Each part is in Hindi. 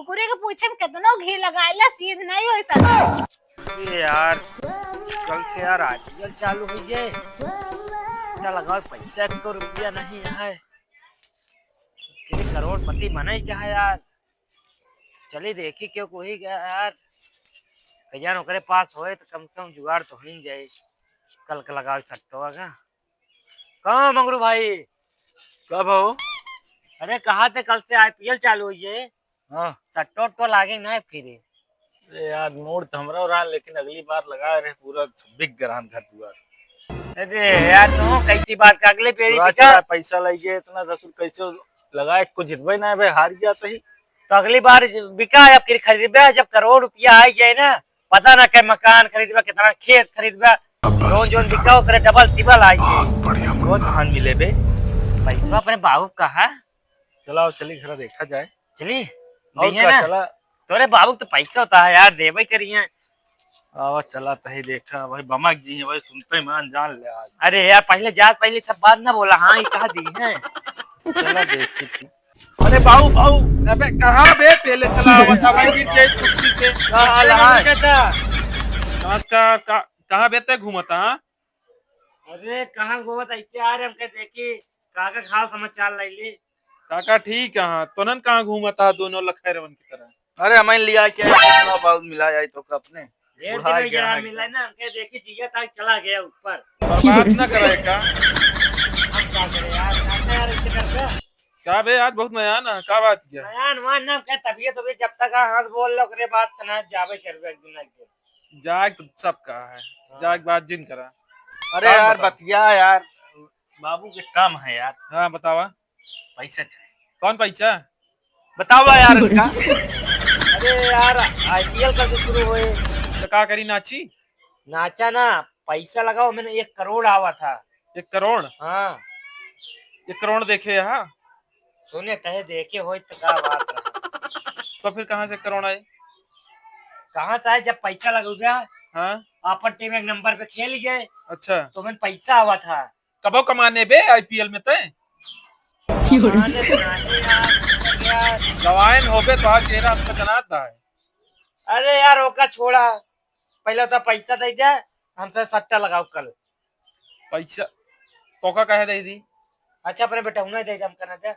कुकुरे के पूछे में कितनो घी लगाइला सीध नहीं होई सकता। अरे यार कल से यार आईपीएल चालू हुई है। क्या लगाओ पैसा को रुपया नहीं है। कि करोड़पति बने क्या है यार। चलिए देखी क्यों कोई गया यार। कहीं ओकरे पास होए तो कम से कम जुगाड़ तो हो ही जाए। कल का लगाओ सट्टो का कहाँ मंगरू भाई। कब हो? अरे कहा थे कल से आईपीएल चालू हुई है। हाँ। सट्टो तो लागे ना फिर। अरे यार मूड तो हमरा रहा, लेकिन अगली बार लगा रहे पूरा 26 ग्राम घर दुआर। अरे यार तू कैसी बात का अगले पेड़ी पूरा दिखा। चला पैसा लगे इतना ससुर कैसे लगाए कुछ जितबे ना भाई हार गया तो ही। तो अगली बार बिका जब फिर खरीदबे जब करोड़ रुपया आ जाए ना। पता ना क्या मकान खरीदबे कितना खेत खरीदबे। जोन जोन बिका वो करे डबल टिबल आ जाए। वो कहाँ मिले बे? पैसा अपने बाबू का है। चला और चली घर देखा जाए। चली और नहीं है क्या ना। चला। तोरे बाबू तो पैसा होता है यार देवे करिए। आवा चला तही देखा भाई बमक जी है भाई सुनते ही मान जान ले आज। अरे यार पहले सब बात ना बोला हाँ ये कहा दी है। चला देखी थी। अरे बाबू बाबू अबे कहाँ बे पहले चला बता भाई गिर गई कुर्सी से। क्या हाल है नमस्कार कहाँ बेते घूमता? हाँ अरे कहाँ घूमत ऐसे आ रहे हमके देखी काका खाल समाचार लाइली। काका ठीक है। हाँ तोनन कहाँ घूमता दोनों लखैरवन की तरह। अरे हमें लिया क्या बहुत मिला जाए तो अपने ये बुढ़ा दिन गया जरा है। मिला ना हमके देखी जिया तक चला गया ऊपर। बर्बाद न करे का। हम क्या करे यार काका यार ऐसे करते। का बे आज बहुत नया ना का बात किया। नया नुमान ना क्या तबीयत हो जब तक हाथ बोल लो करे बात ना जावे करवे एक दिन लग जाग तो सब कहा है जाग बात जिन करा। अरे काम यार बताओ। बतिया यार बाबू के काम है यार। हाँ बतावा पैसा चाहिए। कौन पैसा। बतावा यार इनका। अरे यार आईपीएल कब से शुरू हुए। तो का करी नाची। नाचा ना पैसा लगाओ मैंने 1 करोड़ आवा था। 1 करोड़। हाँ 1 करोड़ देखे यहाँ। सुने कहे देखे हो तो क्या बात रहा। तो फिर कहाँ से 1 करोड़ आए। कहाँ से आए जब पैसा लग गया। हाँ अपन टीम एक नंबर पे खेल गए अच्छा तो मैंने पैसा आवा था। कबो कमाने बे आईपीएल में तय कमाने बनाने यार। गवायन होबे तो आज चेहरा हमको जनाता है। अरे यार ओका छोड़ा पहले तो पैसा दे दे हमसे सट्टा लगाओ कल। पैसा तोका कहे दे दी। अच्छा अपने बेटा उन्हें दे दे हम करना दे।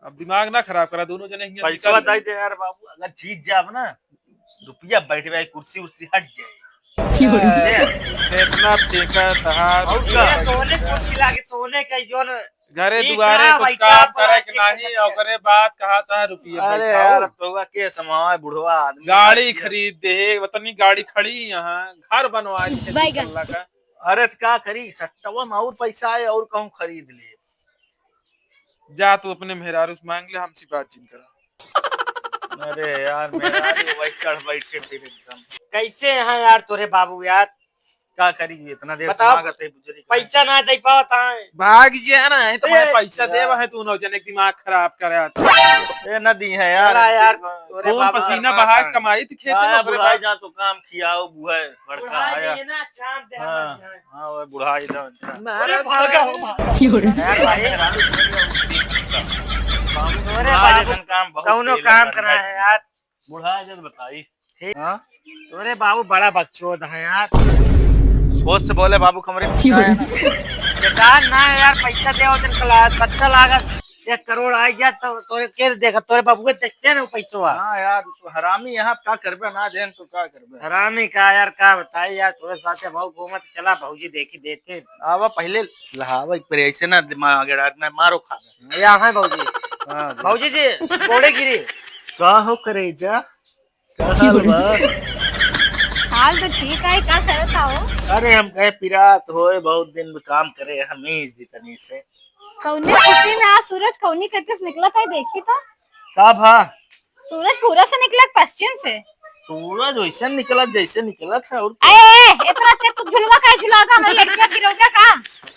अब दिमाग ना खराब करा दोनों जने हियां पैसा निकल बताई गए। दे यार बाबू अगर जीत जाब ना रुपया बैठ जाए कुर्सी उर्सी हट जाए। इतना फेंका तहार और ये क्या? सोने कुर्सी लागे सोने का जोन घरे ठीक दुआरे है, कुछ भाई, काम क्या करे कि बात नहीं है? और करे बात कहा था रुपये अरे बैठाओ। यार तो के समाए बुढ़वा आदमी गाड़ी खरीद दे वतनी गाड़ी खड़ी यहाँ घर बनवा के बैगन। निकलला का। अरे तो क्या करी सट्टवा में और पैसा आए और कहूँ खरीद ले। जा तू अपने मेहरारू से मांग ले हमसे बात जिन करा। अरे यार मेरा वही चढ़ बैठे फिर एकदम कैसे हैं यार तोरे बाबू यार। क्या करी इतना देर बताओ। समागत है बुजुर्ग का। पैसा ना दे पाता है। भाग जे है ना है तो मैं ए, पैसा यार। देवा है तू नौ जने के दिमाग खराब करे आता। ये नदी है यार। चला यार तोरे खून बाबू पसीना शर्मा बहा था। के कमाई थी खेत आया में बुढ़ाई जा तो काम खियाओ बुआ बड़का बुढ़ाई आया। नहीं है ना चांद दे हाँ हमारे। हाँ वो बुढ़ाई था अरे भागा हो भागा। यार भाई तोरे बाबू काम बहुत कौनो तेज काम है, करना है यार। बुढ़ाई जब बताई। ठीक। हाँ तोरे बाबू बड़ा बकचोद है यार। सोच से बोले बाबू कमरे बेकार ना है यार पैसा दे उधर कला सट्टा लागत 1 करोड़ आ गया तो तोरे के देखा तोरे बाबू के देखते हैं ना पैसा। हाँ यार तो हरामी यहाँ क्या करबे ना देन तो क्या करबे। हरामी का यार का बताई यार तोरे साथे भाऊ घूमत चला भौजी देखी देते। आवा पहले लहावा पर ऐसे ना दिमाग अगड़ा मारो खा या है भौजी। हाँ भौजी जी कोड़े गिरी। का हो करे जा का हाल बा? हाल तो ठीक है क्या करता हो। अरे हम कहे पिरात होए बहुत दिन में काम करे हमीज दी तनी से कौने खुशी में आज सूरज कौनी करते से निकला था देखी तो। का भा सूरज पूरा से निकला पश्चिम से। सूरज वैसे निकला जैसे निकला था और ए इतना तेज तू झुलवा का झुलाता हमारी लड़कियां गिरोगा का।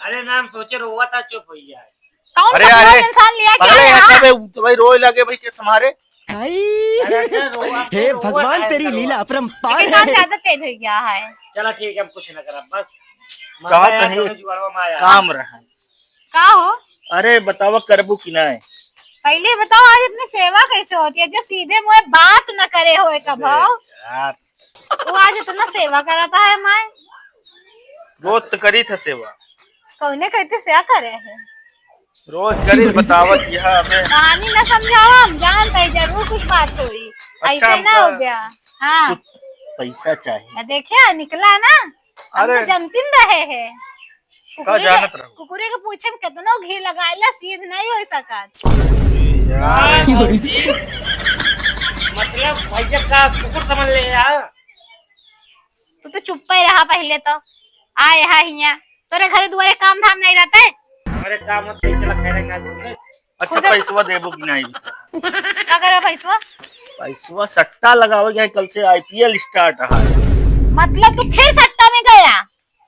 अरे नाम सोचे रोवा था चुप हो जाए। कौन अरे सा अरे इंसान लिया क्या पगले है हटे बे तो भाई रोए लगे भाई के समारे। हे भगवान तेरी लीला अपरंपार लेकिन काम है। ज्यादा तेज हो गया है। चला ठीक है हम कुछ न करा बस कहा कहीं जुगाड़वा में आया। काम रहा। का हो अरे बतावा करबू कि नहीं। पहले बताओ आज इतनी सेवा कैसे होती है जो सीधे मुंह बात न करे होए कभाओ। यार वो आज इतना सेवा कराता है मैं। रोज तो करी था सेवा, कौने कहते सेवा करे हैं। रोज करी बतावत यह हमें। कहानी न समझावा, हम जानते हैं जरूर कुछ बात हुई। अच्छा, ऐसे ना हो गया। हाँ कुछ पैसा चाहिए। देखिए निकला ना, हम अरे। तो जनती रहे हैं। का जानत रहो। कुकुरे के पूछे में कितना घी लगाएला सीध नहीं हो सका। मतलब भैया का कुकुर समझ ले यार। तू तो चुप ही रहा पहले तो। आ यहाँ हिया तोरे घरे दुआरे काम धाम नहीं रहते। हमारे काम में पैसे लगा रहेंगे। अच्छा पैसवा देबो कि नहीं? क्या करे पैसा? पैसवा सट्टा लगावे गए, कल से आईपीएल स्टार्ट है। मतलब तू फिर सट्टा में गया?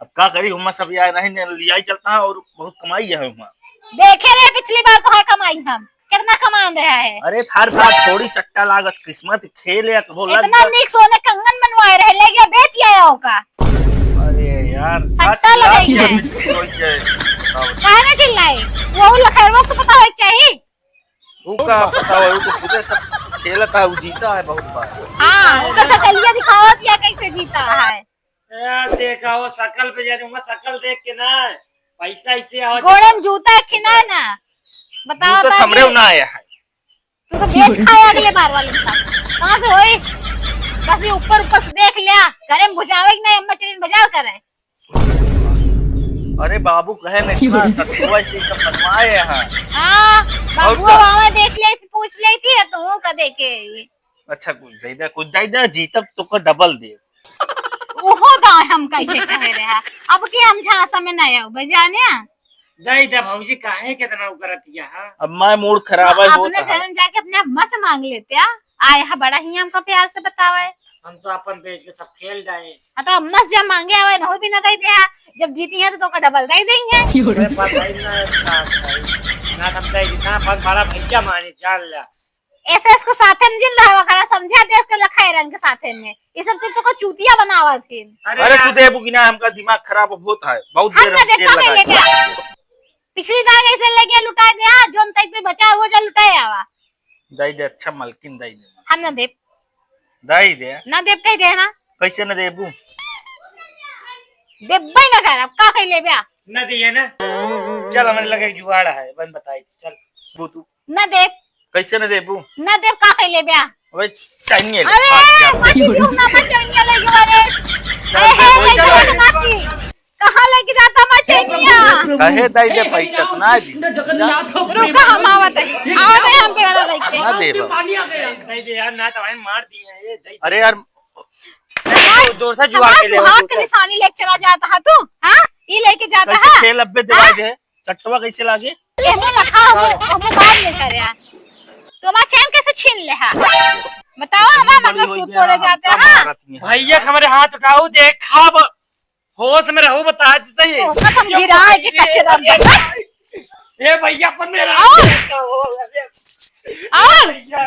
अब क्या करी, हम सब यार नहीं लिया ही चलता है और बहुत कमाई है हम। देखे रहे पिछली बार तो है कमाई, हम कितना कमान रहा है। अरे हर बार थोड़ी सट्टा लागत, किस्मत खेल या इतना नीक सोने कंगन बनवाए रहे, ले गया बेच आया होगा। अरे यार सट्टा लगाई है। काहे ना चिल्लाए, वो लखैरवा को पता है चाहिए। वो का पता है, वो तो खुद सब खेलता है, वो जीता है बहुत बार। हाँ उसका सकलिया दिखावा दिया कैसे जीता है। यार देखा वो शकल पे जाने, मैं शकल देख के ना पैसा इसे आवाज घोड़े में जूता खिना ना बताओ। तो हमरे ना आया है। तू तो बेच खाया अगले बार वाले के साथ। कहाँ से होई? बस ये ऊपर ऊपर से देख लिया, घरे में बुझावे कि नहीं, अम्मा चलीन बाजार करे। अरे बाबू कहे न इतना सत्तुआ से सब बनवाए हैं। हाँ बाबू आवे देख ले, पूछ ले थी तो का देखे। अच्छा कुछ दे दे, जीतब तो का डबल दे। ओहो दाए हम कैसे कह रहे हैं। अब के हम झांसा में नहीं आओ बजाने। दई दे भौजी काहे कितना करतिया है। अब मैं मूड खराब है बहुत अपने घर में जाके अपने अम्मा से मांग लेते हैं। आए है बड़ा ही हमको प्यार से बतावे। हम तो अपन बेच के सब खेल डाले। तो अम्मा से जब मांगे आवे ना भी ना कहते हैं, जब जीती है तो का डबल दे देंगे। मेरे पास है ना समझाई जितना फन बड़ा भैया माने जान ला। ऐसे इसके साथे में जिन रहा वगैरह समझा दे, इसके लखैरन के साथे में ये सब तो को चूतिया बनावा थी। अरे तू देबू कि ना, हमका दिमाग खराब बहुत है, बहुत हम देर ना देखा के ले गया पिछली दाग ऐसे ले गया लुटा दिया, जोन तक तो बचा वो जा लुटाए आवा। दई दे, अच्छा मलकिन दई दे। हम ना देव, दई दे ना देव कह देना। कैसे न देबू? देबई ना कर, अब का कह ले बया न दिए ना। चल हमें लगे जुगाड़ा है, बन बताई चल। वो तू ना देव, कैसे न देबू? ना देव का कह ले बया। अबे चाहिए ले। अरे माटी क्यों ना बचेंगे ले गवारे। अरे माटी कहां लेके जाता मचेनिया? कहे दई दे पैसा तो ना दी। रुका हम आवत है, आवत है हम पेड़ा लेके। ना देबो। नहीं दे यार, ना तो हमें मार दिए हैं ये दई। अरे यार दूर से जुआ के ले हाथ की निशानी लेके चला जाता है तू। हां ये लेके जाता कैसे है। खेल अब्बे दिवाई दे, सट्टवा कैसे लागे? एमो लखा हम बाद में करे। तुम्हारा चैन कैसे छीन ले है बताओ। हमारा मंगलसूत्र तोड़े जाते हैं। भैया हमारे हाथ उठाओ, देखा होश में रहो, बता देते ही हम गिराए के कचरा में। ये भैया अपन मेरा और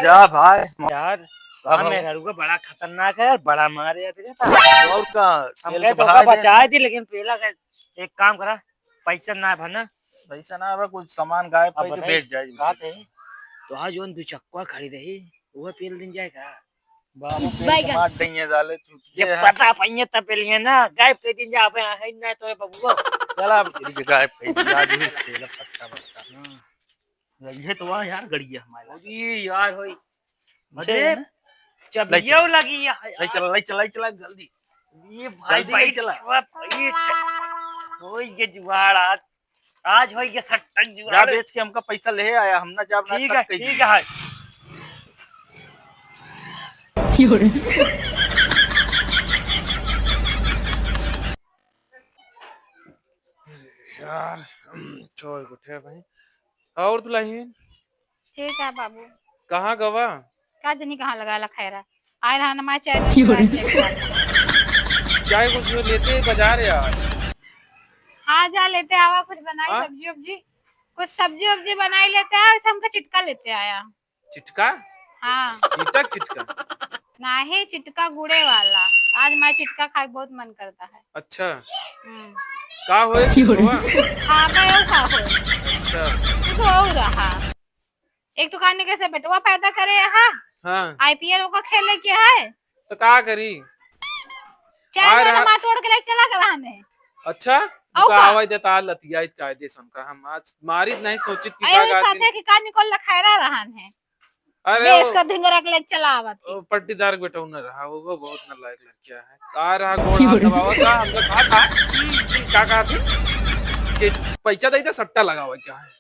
जा भाई यार मेरा रुका बड़ा खतरनाक है, बड़ा मारे और का हम कहे तो बचाए थी, लेकिन पहला एक काम करा, पैसा ना भरना। पैसा ना रहा, कुछ सामान गायब अब पे तो बेच जाए। कहते तो आज जोन दो चक्का खरीदे ही वो पेल दिन जाएगा। बाबू बैगन। मार देंगे जाले जब चुटिए हैं। पता पहिए तब पेलिए ना, गायब के दिन जा पे है ना तो बबुआ। चला अब तेरी के गायब पे आज ही खेल पत्ता पत्ता। ये तो वहां यार गड़ी है हमारे। अरे यार होई मजे अरे चबियो लगी है। ले चला जल्दी। ये भाई जल्दी भाई चला। होई ये जुगाड़ आज होई ये सट्टा जा जुगाड़। बेच के हमका पैसा ले आया, हम ना जाब ना ठीक है सब कही। ठीक है। यार छोड़ उठे भाई। और दुल्हन ठीक है बाबू। कहाँ गवा? का जनी कहाँ लगा लखैरा आए रहा ना। मैं चाय चाय कुछ लेते बाजार यार। हाँ जा लेते आवा कुछ बनाई हाँ? सब्जी उब्जी, कुछ सब्जी उब्जी बनाई लेते हैं। वैसे हमका चिटका लेते आया। चिटका? हाँ ईटक चिटका? नहीं चिटका गुड़े वाला। आज मैं चिटका खाए बहुत मन करता है। अच्छा हम्म। का होए चिटकवा? हाँ मैं का हो अच्छा तू तो हो रहा। एक तो कहने कैसे बेटवा पैदा करे यहाँ हाँ आईपीएल का खेले क्या है तो का करी चार रहा- माँ तोड़ के ले चला कर हमें अच्छा औ का का? आवाज देता लतिया कायदे संका हम आज मारी नहीं सोची थी अरे का साथे की का निकल खैरा रहन है अरे देश वो- का धिंगरा के ले चला आवत वो पट्टीदार बेटा न रहा वो बहुत नालायक लड़किया है आ रहा गोड़ हाथ दबावा था हमने कहा था क्या कहा थी कि पैसा दे दे सट्टा लगावा क्या है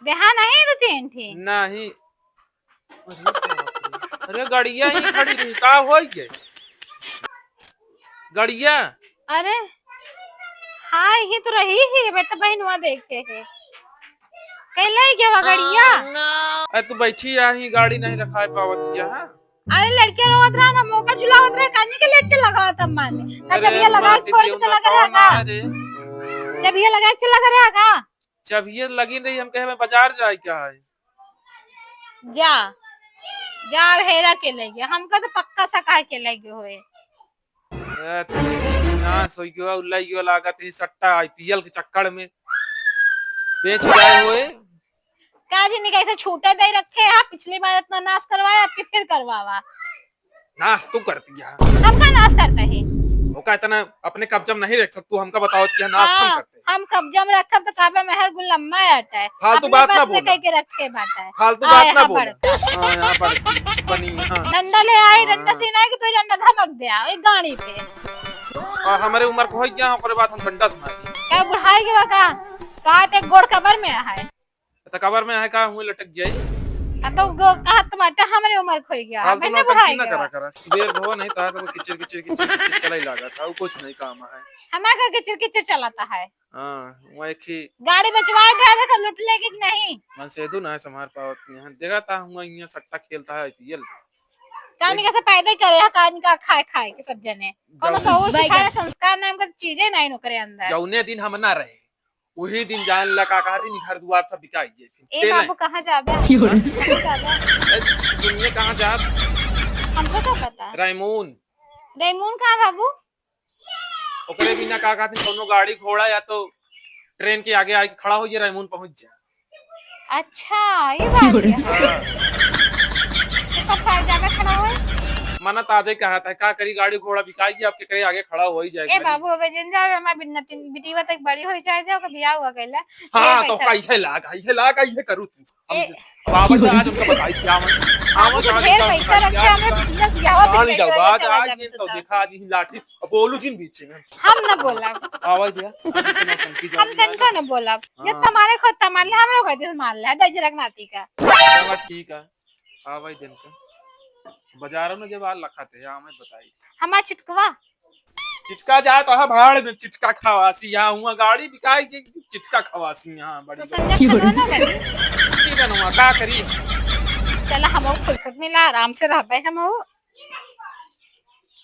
देहा नहीं तो तीन थी नहीं अरे बाप रे। अरे गड़िया ही खड़ी रही का हो गए गड़िया अरे हाँ ही तो रही ही मैं तो बहनवा देखे है कैले क्या वगड़िया अरे तू बैठी यही गाड़ी नहीं रखा है पावत यहाँ अरे लड़कियां रोवत रहा ना मौका चुलावत रहे कानी के लेके लगा तब माने जब ये लगा के छोड़ के चला करेगा जब ये लगा के चला करेगा जब ये लगी नहीं हम कहे मैं बाजार जाए क्या है जा जा हेरा के लेगे हमको तो पक्का सका के लेगे होए ए, तेरी ना सोई गया उल्लाई गया लागत है सट्टा आईपीएल के चक्कर में बेच गए हुए क्या जी ने कैसे छूटे दे रखे हैं पिछली बार इतना नाश करवाया आपके फिर करवावा नाश तू करती है हम का नाश करते हैं वो का इतना अपने कब्जा में नहीं रख सकतू हमका बताओ क्या नाश हम हाँ, करते हैं हम कब्जा में रखब तो काबे मेहर गुलम्मा आता है फालतू अपने बात ना बस में बोला। कह के रखे बाटा है फालतू आए बात ना यहाँ बोल पड़ता। हाँ यहाँ पर बनी हाँ डंडा ले आई डंडा सीना है कि तू डंडा धमक दे एक गाड़ी पे और हमारे उम्र को हो गया ओकरे बाद हम डंडा सुना क्या बुढ़ाई के बका कहा ते गोड़ कबर में है तो कबर में है का हुए लटक जाए तो गो कहा तो बाटा हमारे उम्र खोई गया फालतू मैंने नौटंकी बुढ़ाई ना के करा करा सुबह हो नहीं था तो वो किचर किचर किचर किचर चला ही लगा था वो कुछ नहीं काम है हमारा किचर किचर चलाता है हाँ वो एक ही गाड़ी बचवाए दे देखो लूट लेगी कि नहीं मन सेदू ना है संभार पावत यहाँ देखा था हम यहाँ सट्टा खेलता है आईपीएल कानी कैसे पैदा करे है कानी का खाए खाए के सब जने कोनो शौर सिखाए संस्कार नाम का चीजें नहीं नो करे अंदर जौने दिन हम ना रहे वही दिन जान लगा कहा दिन घर द्वार सब बिकाई जे ए बाबू कहाँ जाबे दुनिया कहाँ जा हमको क्या पता रायमून रेमून कहाँ बाबू ओकरे बिना का कहते कोनो गाड़ी घोड़ा या तो ट्रेन के आगे आके खड़ा हो जाए रायमून पहुंच जा अच्छा ये बात है हाँ, तो कब साइड जाके खड़ा हुआ है? मना ताजे कहा था का करी गाड़ी घोड़ा बिकाई आपके करे आगे खड़ा हो ही ए जाएगा बाबू अबे जिन जावे हमार बिन्नती बिटीवा तक बड़ी होई जाए दे ओके बियाह हुआ गइला हाँ ढेर तो पैसा- कहीं लाग ये करू तू ए- बाबा ने आज हमसे बताई क्या मैं बाबू तो ढेर पैसा रखे हमें बिना बियाह कहां ले जाओ आज चला आज जाए ये तो तो देखा आज ही लाठी अब बोलू जिन बीच में हम न बोला आवाज दिया हम तनको न बोला ये तुम्हारे खुद तमाल हमरो कहते मार ले दज रख नाती का ठीक है आवाज दिन का बाजारों में जब आल लखाते हैं हमें बताई हमार चिटकवा चिटका जाए तो है भाड़ में चिटका खवासी यहाँ हुआ गाड़ी बिकाई की चिटका खवासी यहाँ बड़ी तो संजय खनो ना करी अच्छी बनवा का करी चला हम फुर्सत मिला आराम से रह पे हम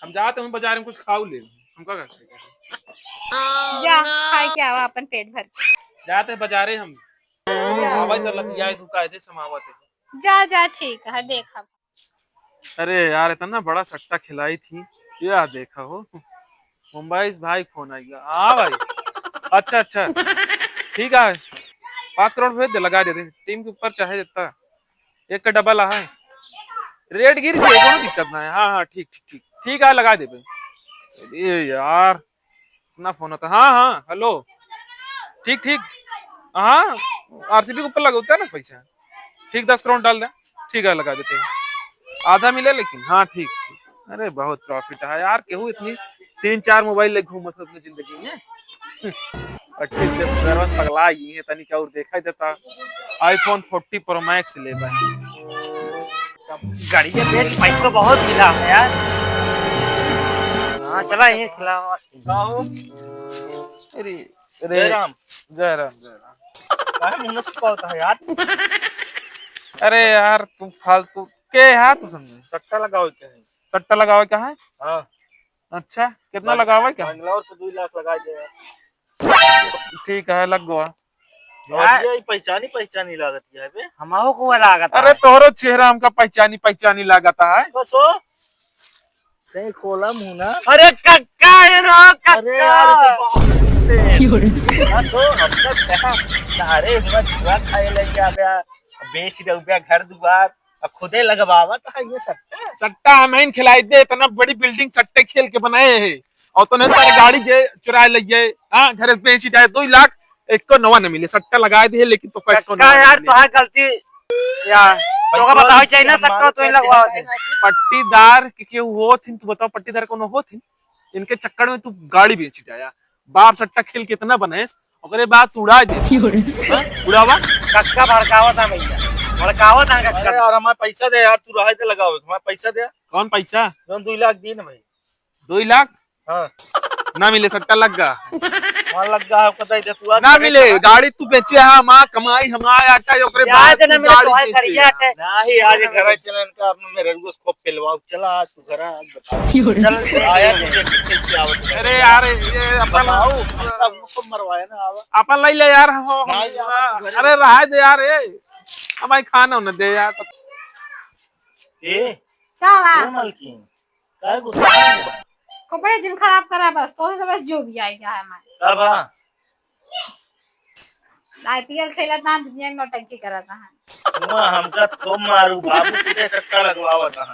हम जाते हैं बाजार में कुछ खाऊ ले हम का करेंगे जा खाई के आवा अपन पेट भर के। जाते हैं बाजारे हम आवाज तो लग जाए तू कायदे समावत है जा जा ठीक है देखा अरे यार इतना बड़ा सट्टा खिलाई थी या देखा हो मुंबई से भाई फोन आई हाँ भाई अच्छा अच्छा ठीक है 5 करोड़ भेज दे लगा दे टीम के ऊपर चाहे देता एक का डबल है रेट गिर गई कोनो दिक्कत ना है हाँ हाँ ठीक ठीक ठीक ठीक है लगा दे ये यार इतना फोन होता हाँ हाँ हेलो ठीक ठीक हाँ आरसीबी के ऊपर लगाता है ना पैसा ठीक 10 करोड़ डाल दे ठीक है लगा देते हैं आधा मिले लेकिन हाँ ठीक ठीक अरे बहुत प्रॉफिट है यार केहू इतनी 3-4 मोबाइल ले घूमत अपनी जिंदगी में पगला ही है तनी क्या और देखा ही देता आईफोन 40 प्रो मैक्स ले भाई गाड़ी के बेच भाई को बहुत मिला है यार हाँ चला ये खिलावा अरे जय राम जय राम जय राम काहे मुंह में छुपाता है यार अरे यार तुम फालतू के है तू समझे सट्टा लगाओ क्या है सट्टा लगावा क्या है हाँ अच्छा कितना लगावा क्या बंगलौर पे 2 लाख लगा दे यार ठीक है लग गया और ये पहचानी लागत है बे हमारो को लागत अरे तोहरो चेहरा हमका पहचानी लागता है बस हो नहीं खोला मुंह ना अरे कक्का है ना अरे यार बस हो अब तक कहा सारे हिम्मत जुआ खाए लग गया बे बेच दे रुपया घर दुआर अब खुदे लगवावा तो है ये सट्टा। सट्टा हमें खिलाई दे, इतना बड़ी बिल्डिंग सट्टे खेल के बनाए है और तूने सारे गाड़ी जे चुरा लिए। हाँ घर बेच जाए 2 लाख एक को नवा न मिले, सट्टा लगाए दे लेकिन तो का यार तो है गलती यार, तो का बताओ चाहिए ना सट्टा तो ही लगवा दे। पट्टीदार के हो थी, तू बताओ पट्टीदार कौन हो थी, इनके चक्कर में तू गाड़ी बेच जाया। बाप सट्टा खेल के इतना बने ओकरे बाद तू उड़ा दे। हाँ? उड़ावा कक्का भड़कावत है भैया, भड़कावत है अरे कक्का। यार हमारे पैसा दे यार, तू रहे थे लगाओ हमारे पैसा दे। कौन पैसा? 2 लाख दिए ना भाई। 2 लाख हाँ ना मिले, सट्टा लग गा वहाँ लग गया पता ही तू ना मिले। गाड़ी तू बेचे है, माँ कमाई हमारे आटा है, ओकरे बाद याद ना तू मेरे तो है गाड़ी बेचे। खरीदा है। नहीं आज घर चलन का अपने मेरे को स्कोप पिलवाओ। चला आज तू घर आज बता चल आया तुझे कैसे आवत है। अरे यार ये अपन बताओ हमको मरवाया ना आवा। अपन लाई ले यार हो। नहीं यार, अरे रहा दे यार, ये हमारे खाना न दे यार। ए क्या हुआ? ओ मलकिन काय गुस्सा है? कपड़े जिन खराब करा बस, तो से बस जो भी आई क्या है हमारे। अब हाँ आईपीएल खेला था, दुनिया में नौटंकी करा था। हमका तो मारू बाबू तुझे सट्टा लगवावा था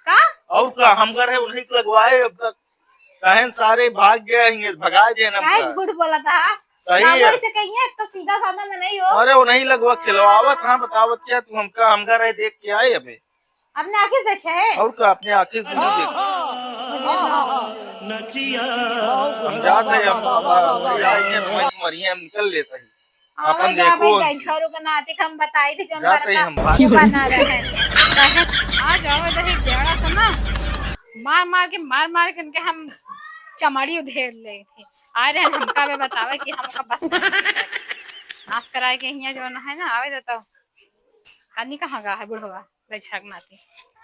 का और का हम करे उन्हीं को लगवाए। अब का कहन सारे भाग गए हैं, भगा दे ना काय झूठ बोला था। सही बाबू है। से कहिए तो सीधा साधा में नहीं हो। अरे वो नहीं लगवा खिलवावत। हाँ बतावत क्या तू हमका रहे देख के आए अबे अपने आंखें देखे। और का अपने आंखें से नहीं देख हम जाते हैं हम मरिए हम निकल लेते हैं अपन देखो छोरू का नाते हम बताई थी जो जाते हैं हम भाग। बना रहे हैं। आ जाओ इधर एक बेड़ा से ना मार मार के उनके हम चमड़ी उधेड़ ले थे। आ रहे हैं हमका भी बतावे कि हमका बस नाश कराए के हिया जो है ना आवे देता कनी कहाँ गा है बुढ़वा बेछक नाती।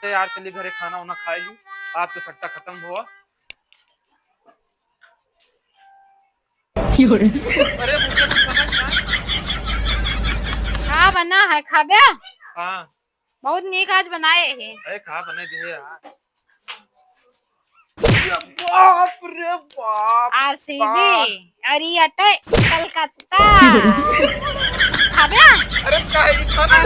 यार चलिए घरे खाना वाना खाए ली, आज तो सट्टा खत्म हुआ। अरे मुझे कुछ समझ ना। का बना है खाबे? हाँ बहुत नीक आज बनाए हैं। अरे खा बने दे यार। बाप रे बाप। आरसीबी अरियटे कलकत्ता। खाबे? अरे का इतना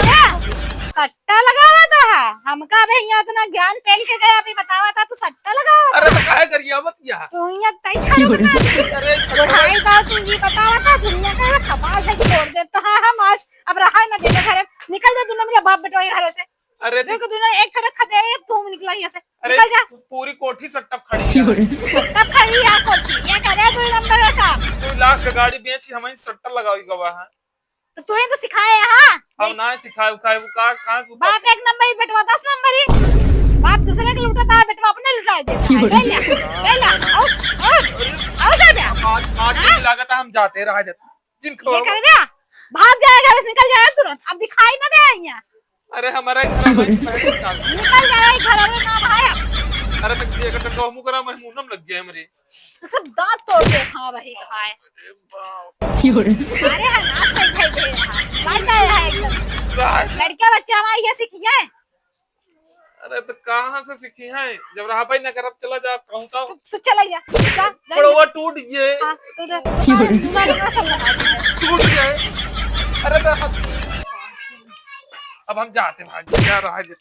सट्टा लगावा था। हमका भी यहाँ इतना ज्ञान फैल के गया, अभी बतावा था तू सट्टा लगावा। अरे तो काहे करिया मत यार। तू यहाँ तय छाड़ बना दी। अरे उठाई था तू ये बतावा था दुनिया का कपाल से छोड़ देता है हम आज। अब रहा ना देने घर निकल जा दुनिया मेरे बाप बेटा घर से। अरे देखो दुनिया एक छड़क खदे एक तुम निकला यहाँ से। अरे निकल जा। पूरी कोठी सट्टा खड़ी है। तब खड़ी आ कोठी ये करे तू नंबर का। 2 लाख का गाड़ी बेची हमें सट्टा लगाई गवा है। तो तू ही तो सिखाए हां। हम ना सिखाए उखाए वो का कहां बाप 1 नंबर ही बेटवा 10 नंबर ही। बाप दूसरे के लूटा था बेटवा अपने लुटा देता है। ले ले आओ जा बे। आज की लागत हम जाते रह जाते जिनको ये कर बे भाग जाएगा घर से निकल जाएगा तुरंत। अब दिखाई ना दे यहाँ। अरे हमारे घर में पहले साल निकल जाएगा घर में ना भाया। अरे मैं एक टक्का मुंह करा मैं मुंहम लग गया मेरे सब दांत तोड़ के खा वही खाए। अरे है नाच नहीं खाई दे रहा लड़ गया है एकदम। लड़का बच्चा हमारा ये सीखिए। अरे तो कहां से सीखी है जब रहा भाई ना करब चला जा कहूं तो तू चला जा जा पड़वा टूट गए हां तू टूट गए। अरे तो अब हम जाते भाग जा रहा है तू